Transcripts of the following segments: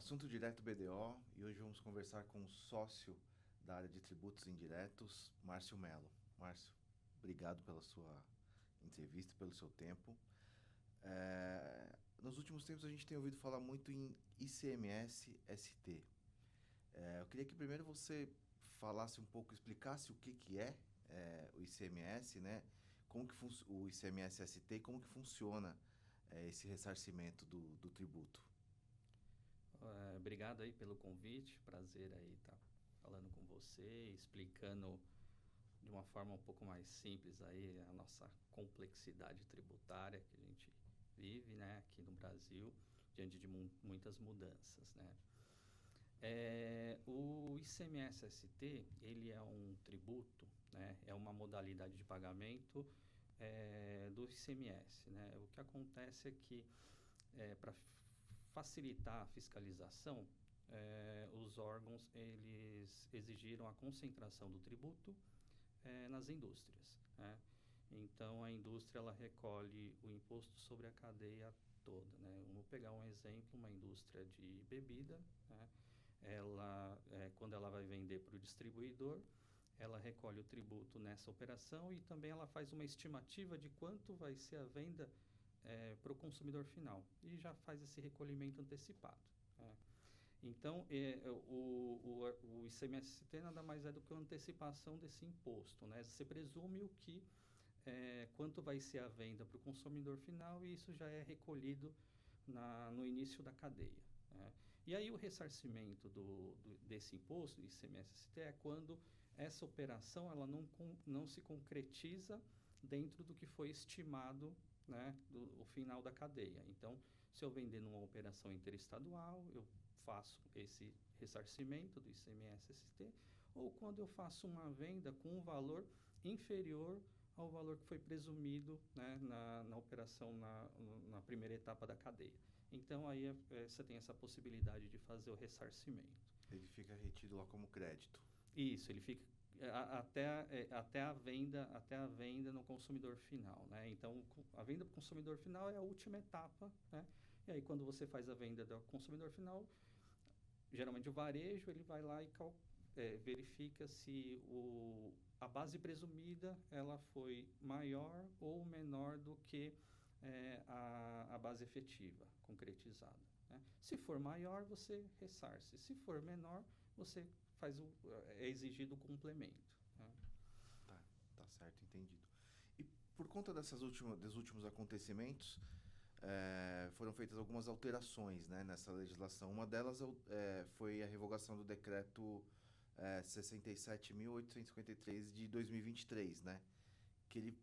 Assunto Direto BDO, e hoje vamos conversar com o sócio da área de tributos indiretos, Márcio Mello. Márcio, obrigado pela sua entrevista, pelo seu tempo. Nos últimos tempos a gente tem ouvido falar muito em ICMS-ST. Eu queria que primeiro você falasse um pouco, explicasse o que é o ICMS, né? Como que o ICMS-ST e como que funciona esse ressarcimento do tributo. Obrigado aí pelo convite, prazer aí estar falando com você, explicando de uma forma um pouco mais simples aí a nossa complexidade tributária que a gente vive, né, aqui no Brasil, diante de muitas mudanças, né. O ICMS-ST, ele é um tributo, né, é uma modalidade de pagamento do ICMS, né. O que acontece é que para facilitar a fiscalização, os órgãos eles exigiram a concentração do tributo nas indústrias, né? Então a indústria ela recolhe o imposto sobre a cadeia toda, né? Vamos pegar um exemplo, uma indústria de bebida, né? Ela quando ela vai vender para o distribuidor, ela recolhe o tributo nessa operação e também ela faz uma estimativa de quanto vai ser a venda para o consumidor final e já faz esse recolhimento antecipado, né? Então, o ICMS-ST nada mais é do que uma antecipação desse imposto, né? Você presume o que, quanto vai ser a venda para o consumidor final e isso já é recolhido no início da cadeia, né? E aí o ressarcimento desse imposto, ICMS-ST, é quando essa operação ela não se concretiza dentro do que foi estimado, né, o final da cadeia. Então, se eu vender numa operação interestadual, eu faço esse ressarcimento do ICMS-ST, ou quando eu faço uma venda com um valor inferior ao valor que foi presumido, né, na operação na primeira etapa da cadeia. Então, aí você tem essa possibilidade de fazer o ressarcimento. Ele fica retido lá como crédito. Isso, ele fica até a venda no consumidor final, né? Então, a venda para o consumidor final é a última etapa, né? E aí, quando você faz a venda do consumidor final, geralmente o varejo, ele vai lá e verifica se a base presumida ela foi maior ou menor do que a base efetiva, concretizada, né? Se for maior, você ressarce. Se for menor, você é exigido o complemento, né? Tá certo, entendido. E por conta dos últimos acontecimentos, foram feitas algumas alterações, né, nessa legislação. Uma delas foi a revogação do decreto 67.853 de 2023, né, que ele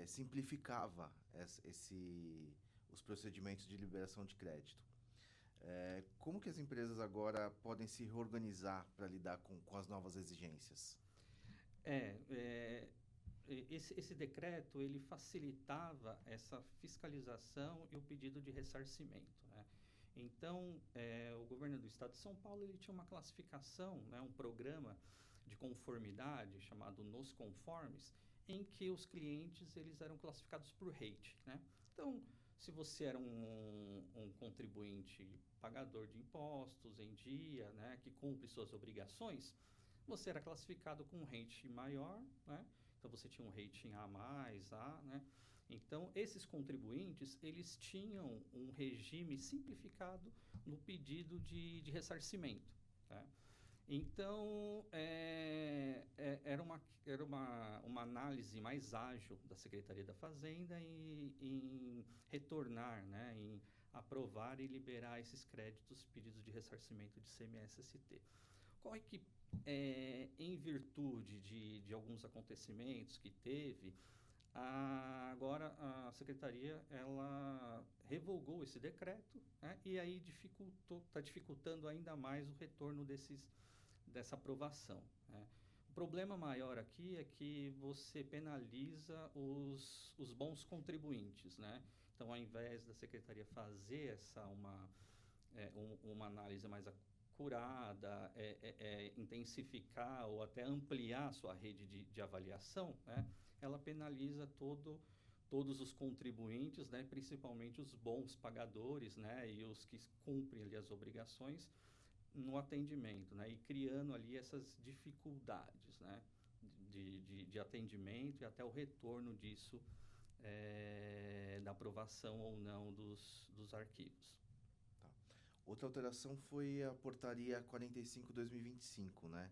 simplificava os procedimentos de liberação de crédito. Como que as empresas agora podem se reorganizar para lidar com as novas exigências? Esse decreto ele facilitava essa fiscalização e o pedido de ressarcimento, né? Então, o governo do estado de São Paulo ele tinha uma classificação, né, um programa de conformidade chamado Nos Conformes, em que os clientes eles eram classificados por rate, né? Então, se você era um contribuinte pagador de impostos em dia, né, que cumpre suas obrigações, você era classificado com um rating maior, né? Então, você tinha um rating A+, A, né? Então, esses contribuintes, eles tinham um regime simplificado no pedido de ressarcimento, né? Então, era uma análise mais ágil da Secretaria da Fazenda em retornar, né? Em aprovar e liberar esses créditos pedidos de ressarcimento de CMS-ST. Ocorre que, em virtude de alguns acontecimentos que teve, agora a Secretaria ela revogou esse decreto, né? E aí está dificultando ainda mais o retorno dessa aprovação, né? O problema maior aqui é que você penaliza os bons contribuintes, né? Então, ao invés da Secretaria fazer uma análise mais curada, intensificar ou até ampliar a sua rede de avaliação, né? Ela penaliza todos os contribuintes, né, principalmente os bons pagadores, né, e os que cumprem ali as obrigações no atendimento, né, e criando ali essas dificuldades, né, de atendimento e até o retorno disso, da aprovação ou não dos arquivos. Tá. Outra alteração foi a portaria 45/2025, né?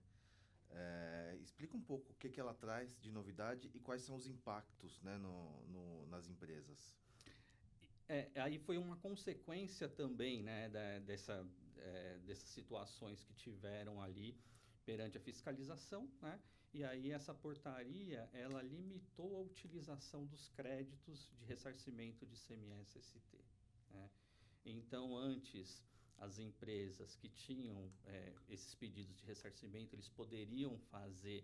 Explica um pouco o que que ela traz de novidade e quais são os impactos, né, nas empresas. Aí foi uma consequência também, né, dessas situações que tiveram ali perante a fiscalização, né? E aí essa portaria, ela limitou a utilização dos créditos de ressarcimento de ICMS-ST, né? Então, antes, as empresas que tinham esses pedidos de ressarcimento, eles poderiam fazer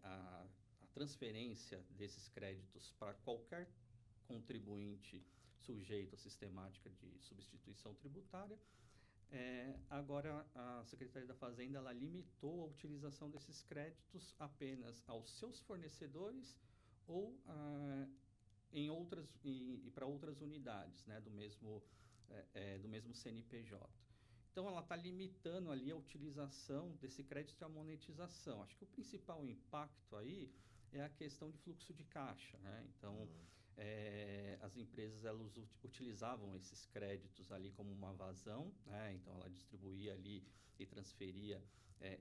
a transferência desses créditos para qualquer contribuinte sujeito à sistemática de substituição tributária. Agora, a Secretaria da Fazenda ela limitou a utilização desses créditos apenas aos seus fornecedores ou para outras unidades, né, do mesmo CNPJ. Então, ela está limitando ali a utilização desse crédito e a monetização. Acho que o principal impacto aí é a questão de fluxo de caixa, né? Então, as empresas elas utilizavam esses créditos ali como uma vazão, né? Então, ela distribuía ali e transferia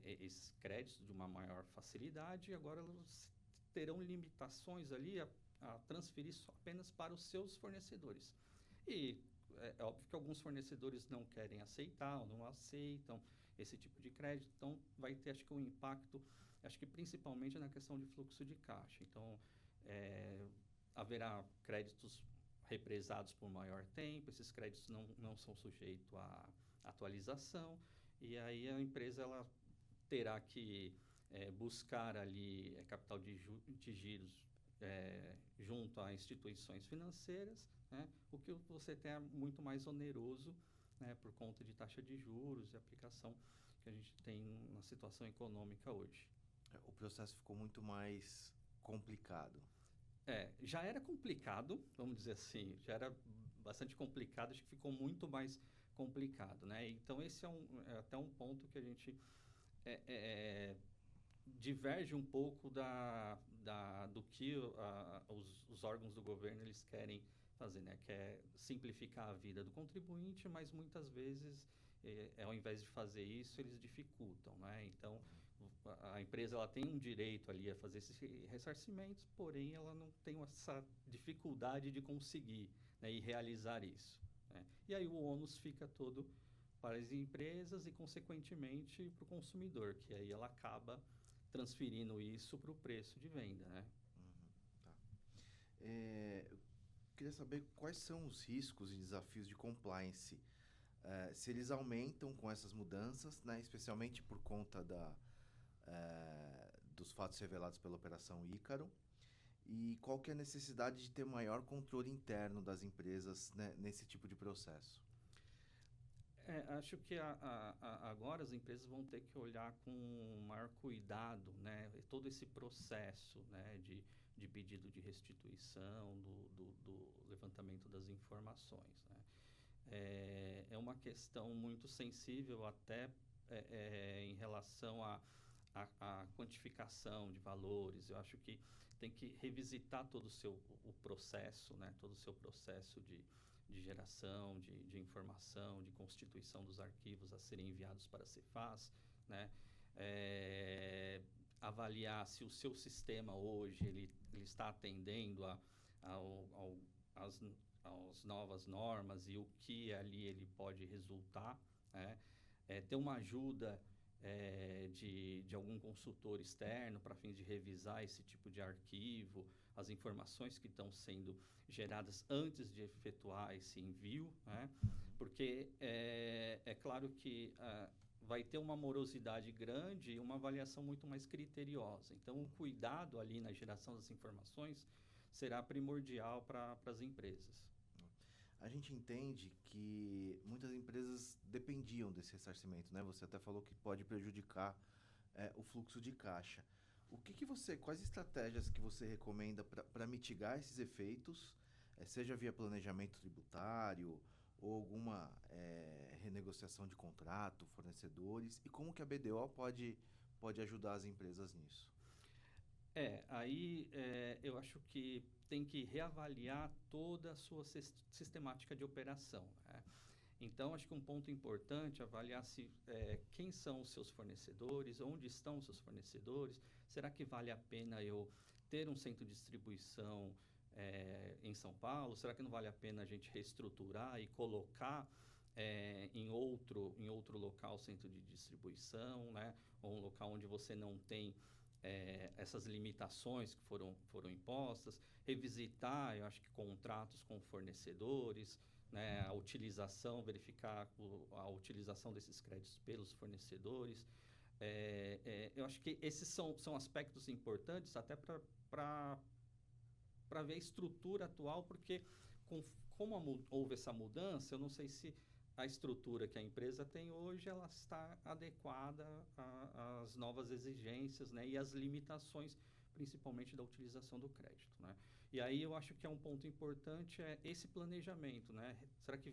esses créditos de uma maior facilidade, e agora elas terão limitações ali a transferir só apenas para os seus fornecedores. E é óbvio que alguns fornecedores não querem aceitar ou não aceitam esse tipo de crédito, então vai ter, acho que, um impacto, acho que principalmente na questão de fluxo de caixa. Então, haverá créditos represados por maior tempo, esses créditos não são sujeitos à atualização, e aí a empresa ela terá que buscar ali capital de giros junto a instituições financeiras, né? O que você tem é muito mais oneroso, né, por conta de taxa de juros e aplicação que a gente tem na situação econômica hoje. O processo ficou muito mais complicado. Já era complicado, vamos dizer assim, já era bastante complicado, acho que ficou muito mais complicado, né? Então, esse é até um ponto que a gente diverge um pouco do que os órgãos do governo eles querem fazer, né? Que é simplificar a vida do contribuinte, mas muitas vezes, ao invés de fazer isso, eles dificultam, né? Então, a empresa ela tem um direito ali a fazer esses ressarcimentos, porém ela não tem essa dificuldade de conseguir, né, e realizar isso, né? E aí o ônus fica todo para as empresas e, consequentemente, para o consumidor, que aí ela acaba transferindo isso para o preço de venda, né? Tá. Eu queria saber quais são os riscos e desafios de compliance, se eles aumentam com essas mudanças, né, especialmente por conta dos fatos revelados pela Operação Ícaro, e qual que é a necessidade de ter maior controle interno das empresas, né, nesse tipo de processo? Acho que agora as empresas vão ter que olhar com maior cuidado, né, todo esse processo, né, de pedido de restituição, do levantamento das informações, né? É uma questão muito sensível até em relação à quantificação de valores. Eu acho que tem que revisitar todo o processo, né, todo o seu processo de geração, de informação, de constituição dos arquivos a serem enviados para a Cefaz, né? Avaliar se o seu sistema hoje ele está atendendo às novas normas e o que ali ele pode resultar, né? Ter uma ajuda de algum consultor externo para fins de revisar esse tipo de arquivo, as informações que estão sendo geradas antes de efetuar esse envio, né? Porque é claro que vai ter uma morosidade grande e uma avaliação muito mais criteriosa. Então, o cuidado ali na geração das informações será primordial para as empresas. A gente entende que muitas empresas dependiam desse ressarcimento, né? Você até falou que pode prejudicar o fluxo de caixa. Quais estratégias que você recomenda para mitigar esses efeitos, seja via planejamento tributário ou alguma renegociação de contrato, fornecedores, e como que a BDO pode ajudar as empresas nisso? Eu acho que tem que reavaliar toda a sua sistemática de operação, né? Então, acho que um ponto importante é avaliar quem são os seus fornecedores, onde estão os seus fornecedores, será que vale a pena eu ter um centro de distribuição em São Paulo? Será que não vale a pena a gente reestruturar e colocar em outro local centro de distribuição, né? Ou um local onde você não tem essas limitações que foram impostas, revisitar, eu acho que contratos com fornecedores, né, a utilização, verificar a utilização desses créditos pelos fornecedores. Eu acho que esses são aspectos importantes até para ver a estrutura atual, porque como houve essa mudança, eu não sei se a estrutura que a empresa tem hoje ela está adequada às novas exigências, né, e às limitações, principalmente da utilização do crédito, né? E aí eu acho que é um ponto importante esse planejamento, né? Será que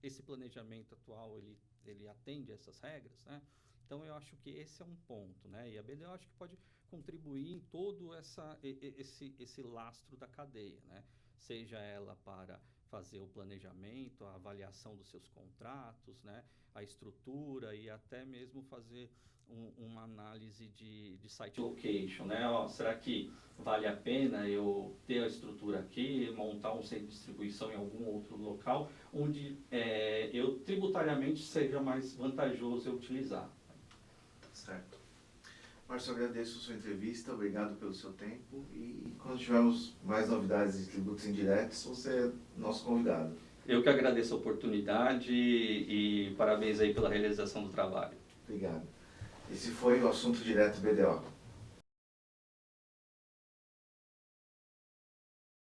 esse planejamento atual ele atende a essas regras, né? Então eu acho que esse é um ponto, né? E a BDO acho que pode contribuir em todo esse lastro da cadeia, né? Seja ela para fazer o planejamento, a avaliação dos seus contratos, né? A estrutura e até mesmo fazer uma análise de site location, né? Será que vale a pena eu ter a estrutura aqui, montar um centro de distribuição em algum outro local, onde eu tributariamente seja mais vantajoso eu utilizar? Certo. Márcio, eu agradeço a sua entrevista, obrigado pelo seu tempo, e quando tivermos mais novidades de tributos indiretos, você é nosso convidado. Eu que agradeço a oportunidade e parabéns aí pela realização do trabalho. Obrigado. Esse foi o Assunto Direto BDO.